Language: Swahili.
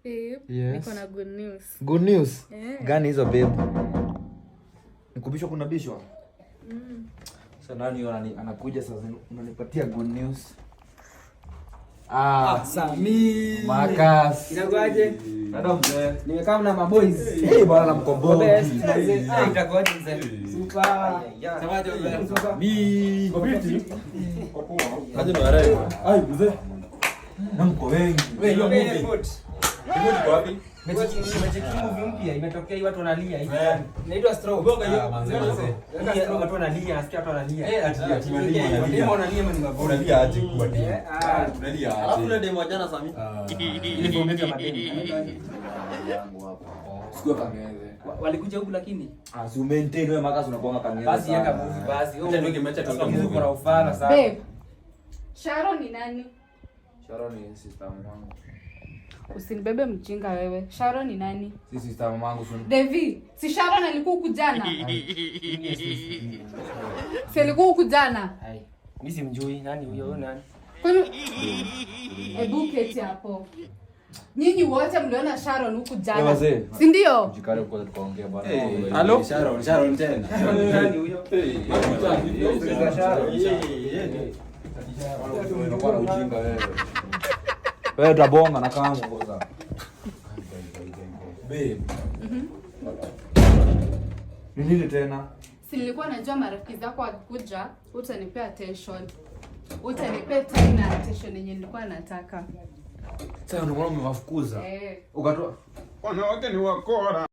Yes. Niko na good news. Good news? Yeah. Gani hizo babe? Nikubishwa kuna bishwa? Sasa nani anakuja sasa unanipatia good news? Sami. Marcus. Inakuaje? Ndio mzee. Nimekaa na maboys. Bwana na mkombozi. Itakuaje mzee? Super. Semaje mzee? Super. Ni Kobiti. Kaje ndo arai. Ai mzee. Na mko wengi. Wewe hiyo movie. Remote kwa wapi? Nimecheki movie mpya imetokea hii watu wanalia hivi. Inaitwa Straw. Bonga hiyo mzee. Watu wanalia, nasikia watu wanalia. Ati wanalia. Wanalia mimi ngabo. Unalia aje kwa nini? Unalia aje? Alafu ile demo jana Sami. Ile bomeka madeni. Yangu hapa. Sikuwa kameze. Walikuja huku lakini Si maintain wewe Marcus unakuanga kameze. basi yaka movie basi. Acha niweke mecha tu Movie kwa ufala sana. Babe. Sharon ni nani? Sharon ni sister wangu. Usinibebe mjinga wewe. Sharon ni nani? Si sister wangu sun. Devi, si Sharon alikuwa huku jana? Si alikuwa huku jana? Hai. Mimi simjui nani huyo nani? Kwani Ebu keti hapo. Nyinyi wote mliona Sharon huku jana. Si ndio? Jikare kwa tukaongea bwana. Hello? Sharon tena. Nani huyo? Unakuwa ujinga wewe. Wewe utabonga na kama ngoza. Babe. Nini tena? Si nilikuwa najua marafiki zako wakikuja, utanipea attention. Utanipea time na attention yenye nilikuwa nataka. Sasa ndio umewafukuza. Eh. Ukatoa. Wanawake ni wakora.